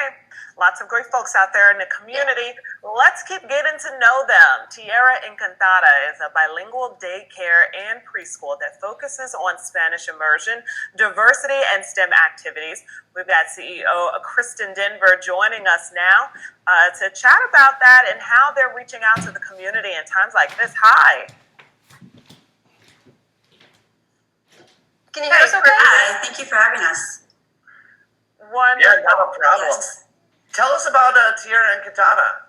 Okay. Lots of great folks out there in the community. Let's keep getting to know them. Tierra Encantada is a bilingual daycare and preschool that focuses on Spanish immersion, diversity, and STEM activities. We've got CEO Kristen Denzer joining us now to chat about that and how they're reaching out to the community in times like this. Hi. Can you hear us okay? Hi, thank you for having us. Wonderful. Yeah, no problem. Yes. Tell us about Tierra Encantada.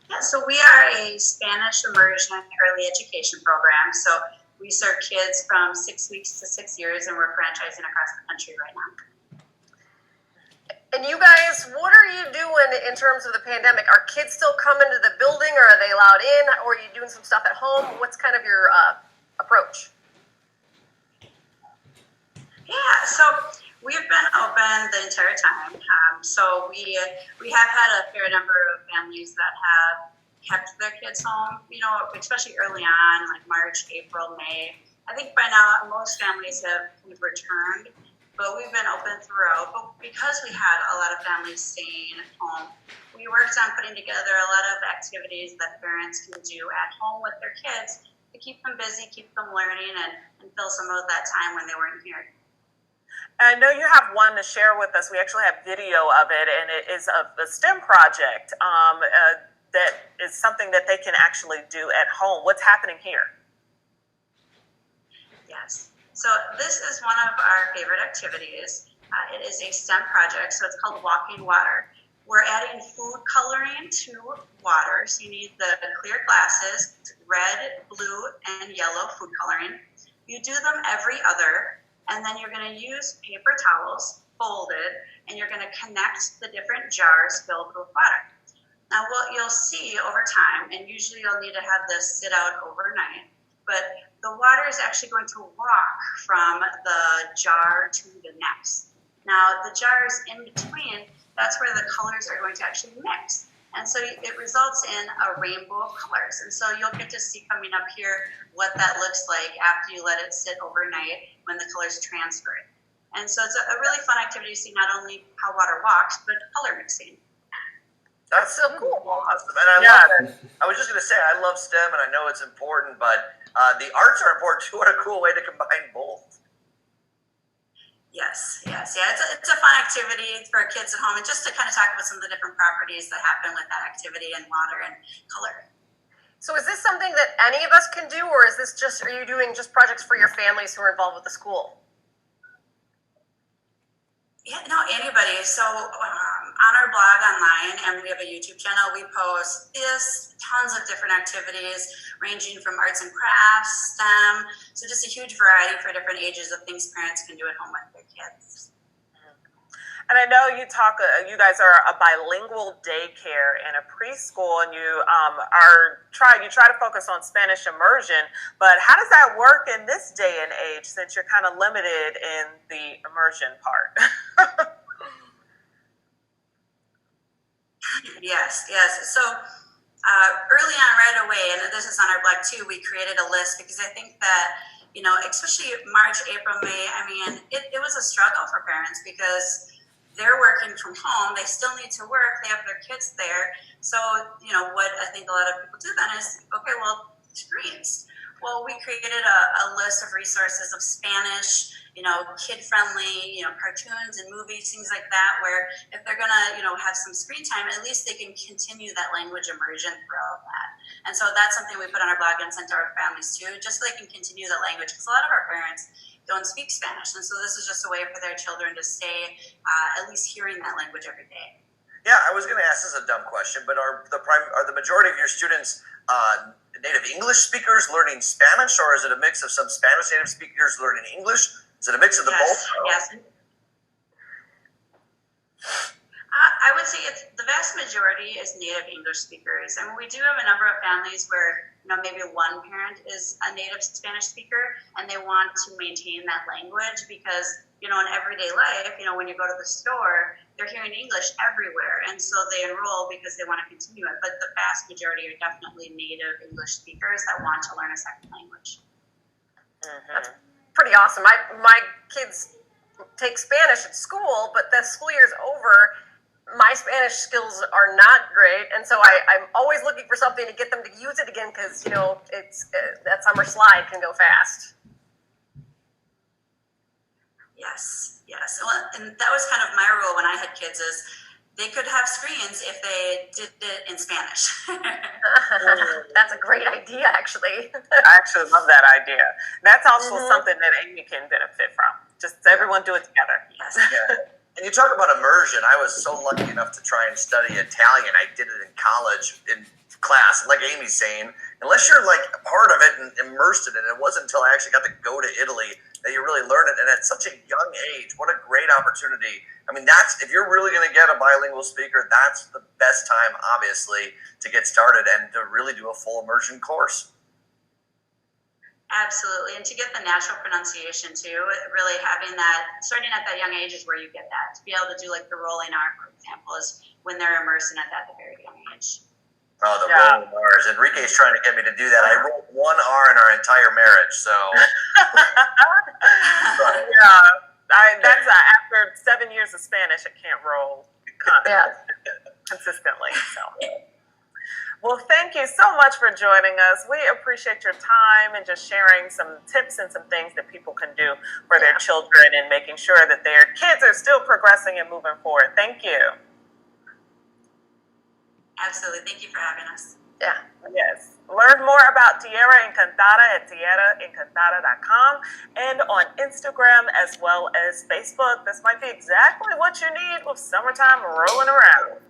Yeah, so we are a Spanish immersion early education program. So we serve kids from 6 weeks to 6 years, and we're franchising across the country right now. And you guys, what are you doing in terms of the pandemic? Are kids still coming to the building, or are they allowed in, or are you doing some stuff at home? What's kind of your approach? Yeah, so we've been open the entire time. So we have had a fair number of families that have kept their kids home, especially early on, like March, April, May. I think by now most families have kind of returned, but we've been open throughout. But because we had a lot of families staying at home, we worked on putting together a lot of activities that parents can do at home with their kids to keep them busy, keep them learning, and fill some of that time when they weren't here. I know you have one to share with us. We actually have video of it, and it is a STEM project that is something that they can actually do at home. What's happening here? Yes. So this is one of our favorite activities. It is a STEM project, so it's called Walking Water. We're adding food coloring to water, so you need the clear glasses, red, blue, and yellow food coloring. You do them every other, and then you're going to use paper towels folded, and you're going to connect the different jars filled with water. Now, what you'll see over time, and usually you'll need to have this sit out overnight, but the water is actually going to walk from the jar to the next. Now, the jars in between, that's where the colors are going to actually mix. And so it results in a rainbow of colors. And so you'll get to see coming up here what that looks like after you let it sit overnight when the colors transfer it. And so it's a really fun activity to see not only how water walks, but color mixing. That's so cool. Awesome. And I love that. I was just going to say, I love STEM and I know it's important, but the arts are important too. What a cool way to combine both. Yes. Yeah, it's a fun activity for kids at home, and just to kind of talk about some of the different properties that happen with that activity and water and color. So is this something that any of us can do, or is this are you doing just projects for your families who are involved with the school? Yeah, no, anybody. So on our blog online, and we have a YouTube channel, we post tons of different activities ranging from arts and crafts, STEM, so just a huge variety for different ages of things parents can do at home with their kids. And I know you guys are a bilingual daycare and a preschool, and you try to focus on Spanish immersion. But how does that work in this day and age, since you're kind of limited in the immersion part? Yes. So early on, right away, and this is on our blog too, we created a list because I think that, especially March, April, May, it was a struggle for parents because they're working from home. They still need to work. They have their kids there. So, what I think a lot of people do then is, okay, well, screens. Well, we created a list of resources of Spanish, kid-friendly, cartoons and movies, things like that, where if they're going to, have some screen time, at least they can continue that language immersion throughout that. And so that's something we put on our blog and sent to our families too, just so they can continue the language, because a lot of our parents don't speak Spanish. And so this is just a way for their children to stay at least hearing that language every day. Yeah, I was going to ask this a dumb question, but are the majority of your students native English speakers learning Spanish, or is it a mix of some Spanish native speakers learning English? Is it a mix of the both? Yes. I would say the vast majority is native English speakers. I mean, we do have a number of families where, maybe one parent is a native Spanish speaker and they want to maintain that language because, in everyday life, when you go to the store, they're hearing English everywhere. And so they enroll because they want to continue it. But the vast majority are definitely native English speakers that want to learn a second language. That's pretty awesome. My kids take Spanish at school, but the school year's over. My Spanish skills are not great, and so I'm always looking for something to get them to use it again because it's that summer slide can go fast. Yes. Well, and that was kind of my rule when I had kids is they could have screens if they did it in Spanish. That's a great idea, actually. I actually love that idea. That's also something that Amy can benefit from. Just everyone do it together. Yes. Yeah. And you talk about immersion. I was so lucky enough to try and study Italian. I did it in college in class. Like Amy's saying, unless you're like a part of it and immersed in it, it wasn't until I actually got to go to Italy that you really learn it. And at such a young age, what a great opportunity. I mean, that's if you're really going to get a bilingual speaker, that's the best time, obviously, to get started and to really do a full immersion course. Absolutely. And to get the natural pronunciation too, really having that, starting at that young age is where you get that. To be able to do like the rolling R, for example, is when they're immersing at that very young age. Oh, the rolling R's. Enrique's trying to get me to do that. I rolled one R in our entire marriage, so. That's after 7 years of Spanish, I can't roll consistently. So. Well, thank you so much for joining us. We appreciate your time and just sharing some tips and some things that people can do for their children and making sure that their kids are still progressing and moving forward. Thank you. Absolutely. Thank you for having us. Yeah. Yes. Learn more about Tierra Encantada at tierraencantada.com and on Instagram as well as Facebook. This might be exactly what you need with summertime rolling around.